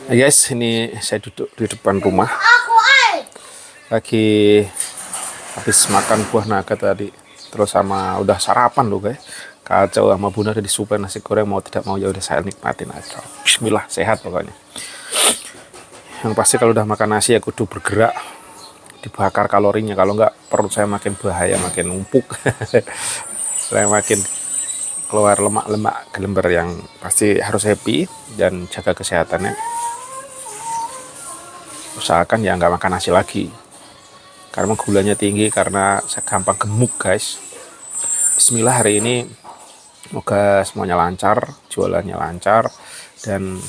Nah guys, ini saya duduk di depan rumah, lagi habis makan buah naga tadi, terus sama udah sarapan loh guys. Kacau, sama bunda udah disuplai nasi goreng, mau tidak mau ya udah saya nikmatin aja. Bismillah, sehat pokoknya. Yang pasti kalau udah makan nasi ya kudu bergerak, dibakar kalorinya, kalau nggak perut saya makin bahaya, makin numpuk. Saya makin keluar lemak-lemak gelember. Yang pasti harus happy dan jaga kesehatannya. Usahakan ya nggak makan nasi lagi, karena gulanya tinggi, karena saya gampang gemuk guys. Bismillah, hari ini semoga semuanya lancar, jualannya lancar, dan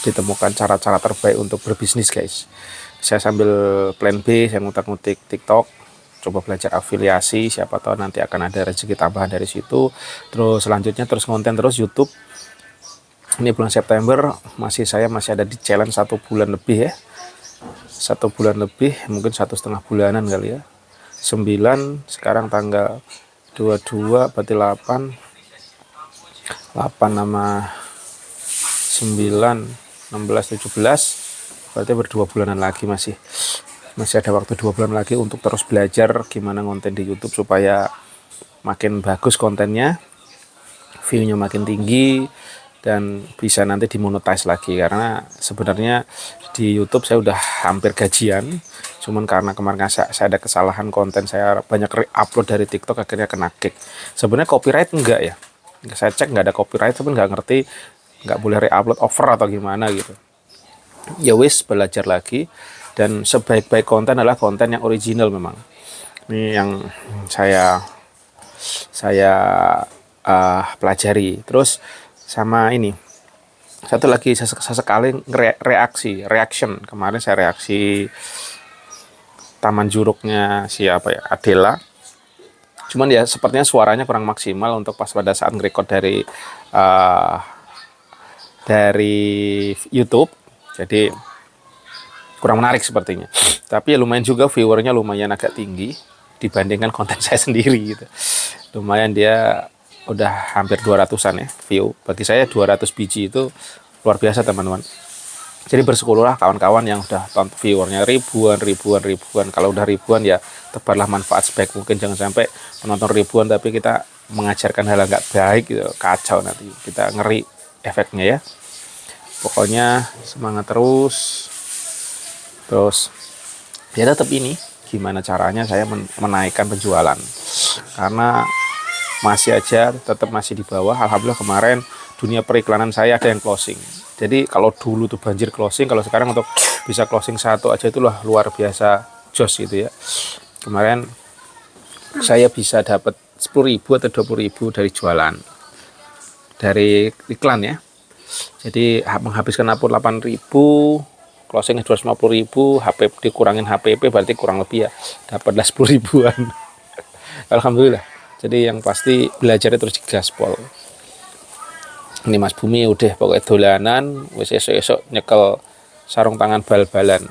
ditemukan cara-cara terbaik untuk berbisnis guys. Saya sambil plan B, saya ngutak-ngutik TikTok, coba belajar afiliasi, siapa tahu nanti akan ada rezeki tambahan dari situ. Terus selanjutnya terus konten terus YouTube. Ini bulan September saya masih ada di challenge 1 bulan lebih ya. 1 bulan lebih, mungkin 1,5 bulanan kali ya. 9, sekarang tanggal 22, berarti 8 sama 9, 16, 17, berarti ber2 bulanan lagi. Masih ada waktu 2 bulan lagi untuk terus belajar gimana konten di YouTube supaya makin bagus kontennya, view-nya makin tinggi, dan bisa nanti dimonetize lagi. Karena sebenarnya di YouTube saya udah hampir gajian, cuman karena kemarin saya ada kesalahan konten, saya banyak re-upload dari TikTok, akhirnya kena kick. Sebenarnya copyright enggak ya, saya cek nggak ada copyright, tapi nggak ngerti nggak boleh re-upload over atau gimana gitu. Ya wis, belajar lagi, dan sebaik-baik konten adalah konten yang original memang. Ini yang saya pelajari. Terus sama ini satu lagi, sesekali reaction. Kemarin saya reaksi Taman Juruknya siapa ya, Adela. Cuman ya sepertinya suaranya kurang maksimal untuk pas pada saat nge-record dari YouTube, jadi kurang menarik sepertinya. Tapi ya lumayan juga, viewernya lumayan agak tinggi dibandingkan konten saya sendiri gitu. Lumayan, dia udah hampir 200-an ya view. Bagi saya 200 biji itu luar biasa teman-teman. Jadi bersyukurlah kawan-kawan yang udah tonton, viewernya ribuan. Kalau udah ribuan ya tebarlah manfaat sebaik mungkin. Jangan sampai penonton ribuan tapi kita mengajarkan hal nggak baik gitu, kacau, nanti kita ngeri efeknya ya. Pokoknya semangat terus ya. Tetap ini gimana caranya saya menaikkan penjualan, karena masih aja tetap masih di bawah. Alhamdulillah kemarin dunia periklanan saya ada yang closing. Jadi kalau dulu tuh banjir closing, kalau sekarang untuk bisa closing 1 aja itu luar biasa jos gitu ya. Kemarin saya bisa dapat 10.000 atau 20.000 dari jualan, dari iklan ya. Jadi menghabiskan upload 8.000, closing 250.000, HP dikurangin HPP, berarti kurang lebih ya dapatlah 10 ribuan. Alhamdulillah. Jadi yang pasti belajarnya terus digaspol. Ini Mas Bumi udah pokoknya dolanan, wis esok nyekel sarung tangan bal-balan.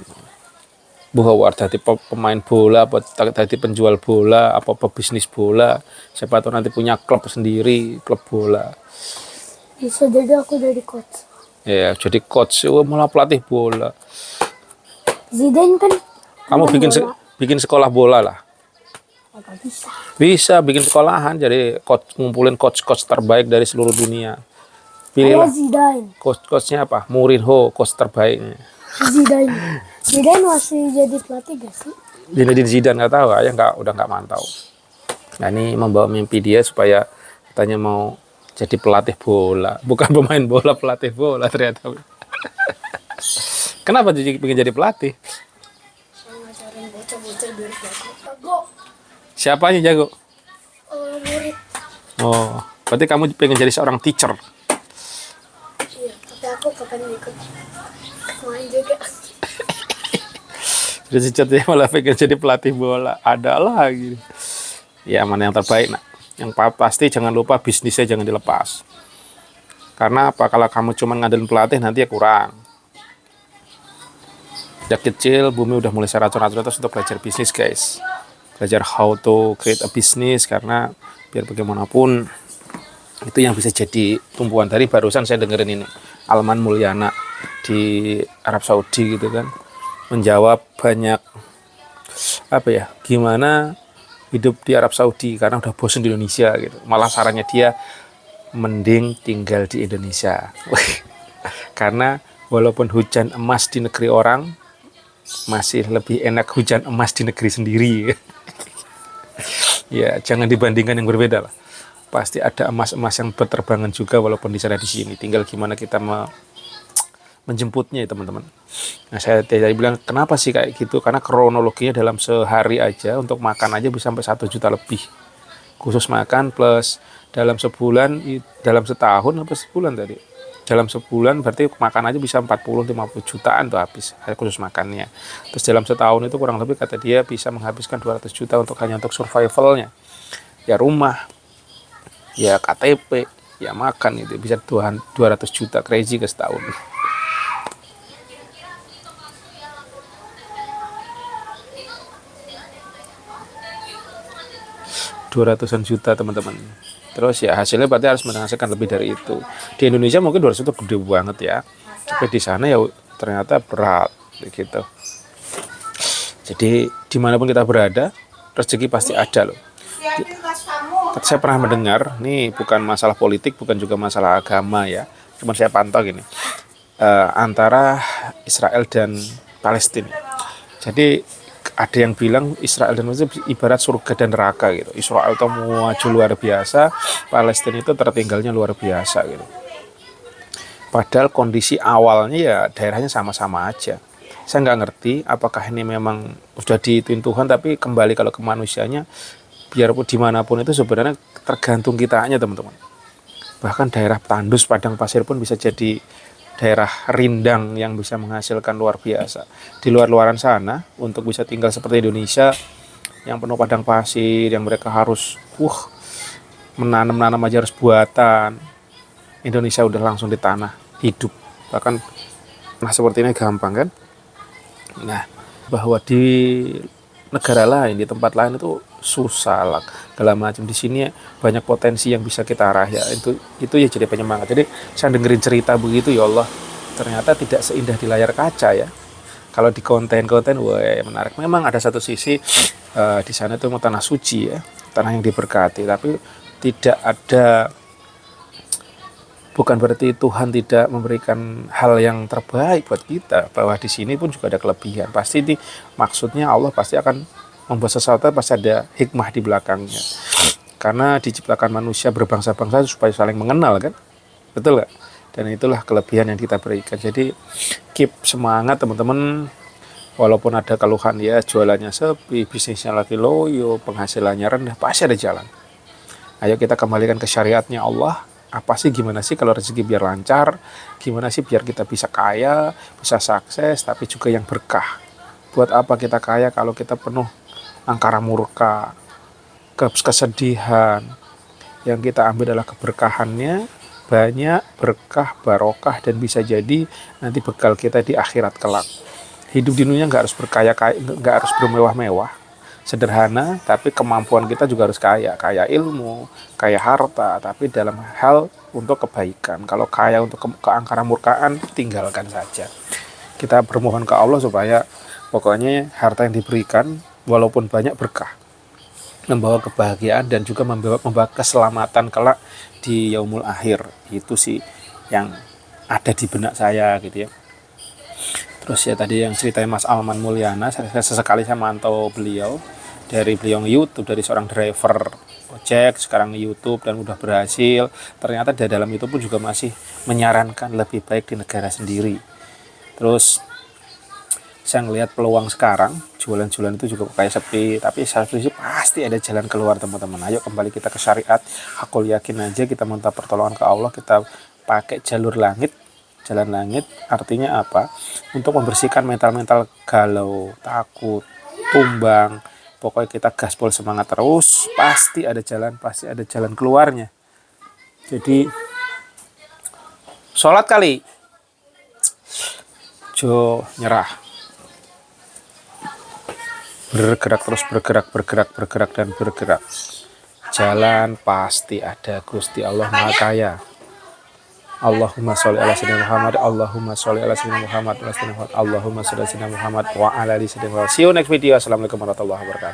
Buah dadi pemain bola, apa dadi penjual bola, apa pebisnis bola. Siapa tahu nanti punya klub sendiri, klub bola. Bisa jadi aku jadi coach. Ya, jadi coach, malah pelatih bola. Zidane kan Kamu bikin sekolah bola lah. agak bisa. Bisa bikin sekolahan, jadi coach, ngumpulin coach terbaik dari seluruh dunia. Pilihlah Zidane. Coachnya apa? Mourinho, coach terbaiknya. Zidane masih jadi pelatih gak sih? Zinedine Zidane nggak tahu, ayah udah nggak mantau. Nah, ini membawa mimpi dia supaya katanya mau jadi pelatih bola, bukan pemain bola, pelatih bola ternyata. Kenapa pengen jadi pelatih? Ngajarin bocah-bocah biar jago. Siapanya jago? Murid. Oh, berarti kamu pengen jadi seorang teacher? Iya, tapi aku kapan ikut main juga. Jadi cicatnya malah pengen jadi pelatih bola, ada lagi. Ya mana yang terbaik nak. Yang pasti jangan lupa bisnisnya jangan dilepas. Karena apa? Kalau kamu cuma ngandelin pelatih nanti ya kurang. Sejak kecil Bumi udah mulai racun-racun terus untuk belajar bisnis guys. Belajar how to create a business, karena biar bagaimanapun itu yang bisa jadi tumpuan. Dari barusan saya dengerin ini Alman Mulyana, di Arab Saudi gitu kan, menjawab banyak gimana hidup di Arab Saudi karena udah bosen di Indonesia gitu. Malah sarannya dia mending tinggal di Indonesia. Karena walaupun hujan emas di negeri orang, masih lebih enak hujan emas di negeri sendiri. Ya, jangan dibandingkan yang berbeda lah. Pasti ada emas-emas yang berterbangan juga walaupun di sana di sini. Tinggal gimana kita menjemputnya ya teman-teman. Nah, saya tadi bilang kenapa sih kayak gitu? Karena kronologinya dalam sehari aja untuk makan aja bisa sampai 1 juta lebih. Khusus makan plus dalam sebulan, dalam setahun apa sebulan tadi? Dalam sebulan berarti makan aja bisa 40-50 jutaan tuh habis khusus makannya. Terus dalam setahun itu kurang lebih kata dia bisa menghabiskan 200 juta hanya untuk survivalnya. Ya rumah, ya KTP, ya makan itu bisa 200 juta, crazy ke setahun. 200-an juta teman-teman. Terus ya hasilnya berarti harus menghasilkan lebih dari itu. Di Indonesia mungkin 200 itu gede banget ya. Tapi di sana ya ternyata berat gitu. Jadi dimanapun kita berada, rezeki pasti ada loh. Saya pernah mendengar, nih bukan masalah politik, bukan juga masalah agama ya. Cuma saya pantau gini, antara Israel dan Palestina. Jadi ada yang bilang Israel dan Palestina ibarat surga dan neraka gitu. Israel itu maju luar biasa, Palestina itu tertinggalnya luar biasa gitu. Padahal kondisi awalnya ya daerahnya sama-sama aja. Saya nggak ngerti apakah ini memang sudah diituin Tuhan, tapi kembali kalau ke manusianya, biarpun dimanapun itu sebenarnya tergantung kitanya teman-teman. Bahkan daerah tandus padang pasir pun bisa jadi daerah rindang yang bisa menghasilkan luar biasa. Di luar-luaran sana untuk bisa tinggal seperti Indonesia yang penuh padang pasir, yang mereka harus menanam aja harus buatan. Indonesia udah langsung di tanah hidup. Bahkan seperti ini gampang kan? Nah, bahwa di negara lain, di tempat lain itu susah lah, segala macam. Di sini banyak potensi yang bisa kita arah ya. Itu ya jadi penyemangat. Jadi saya dengerin cerita begitu ya Allah, ternyata tidak seindah di layar kaca ya. Kalau di konten-konten wah menarik. Memang ada satu sisi di sana itu tanah suci ya, tanah yang diberkati, tapi tidak ada, bukan berarti Tuhan tidak memberikan hal yang terbaik buat kita, bahwa di sini pun juga ada kelebihan. Pasti maksudnya Allah pasti akan membuat sesuatu, pasti ada hikmah di belakangnya. Karena diciptakan manusia berbangsa-bangsa supaya saling mengenal kan, betul nggak? Dan itulah kelebihan yang kita berikan. Jadi keep semangat teman-teman. Walaupun ada keluhan ya, jualannya sepi, bisnisnya lagi loyo, penghasilannya rendah, pasti ada jalan. Ayo kita kembalikan ke syariatnya Allah. Apa sih, gimana sih kalau rezeki biar lancar, gimana sih biar kita bisa kaya, bisa sukses, tapi juga yang berkah. Buat apa kita kaya kalau kita penuh angkara murka, kesedihan. Yang kita ambil adalah keberkahannya, banyak berkah, barokah, dan bisa jadi nanti bekal kita di akhirat kelak. Hidup di dunia nggak harus berkaya-kaya, nggak harus bermewah-mewah. Sederhana, tapi kemampuan kita juga harus kaya ilmu, kaya harta, tapi dalam hal untuk kebaikan. Kalau kaya untuk keangkara murkaan, tinggalkan saja. Kita bermohon ke Allah supaya pokoknya harta yang diberikan walaupun banyak berkah, membawa kebahagiaan dan juga membawa keselamatan kelak di yaumul akhir. Itu sih yang ada di benak saya gitu ya. Terus ya tadi yang ceritain Mas Alman Mulyana, sesekali saya mantau beliau YouTube, dari seorang driver ojek sekarang YouTube dan udah berhasil. Ternyata di dalam itu pun juga masih menyarankan lebih baik di negara sendiri. Terus saya ngelihat peluang sekarang jualan-jualan itu juga kayak sepi, tapi saya pikir pasti ada jalan keluar teman-teman. Ayo kembali kita ke syariat. Aku yakin aja kita minta pertolongan ke Allah, kita pakai jalur langit. Jalan langit artinya apa? Untuk membersihkan mental-mental galau, takut, tumbang. Pokoknya kita gaspol semangat terus, pasti ada jalan keluarnya. Jadi sholat kali, jo nyerah, bergerak terus, bergerak dan bergerak. Jalan pasti ada, Gusti Allah Maha Kaya. Allahumma sholli ala sayyidina Muhammad, Allahumma sholli ala sayyidina Muhammad, Allahumma sholli ala sayyidina Muhammad wa ala ali sayyidina Muhammad. See you next video. Assalamualaikum warahmatullahi wabarakatuh.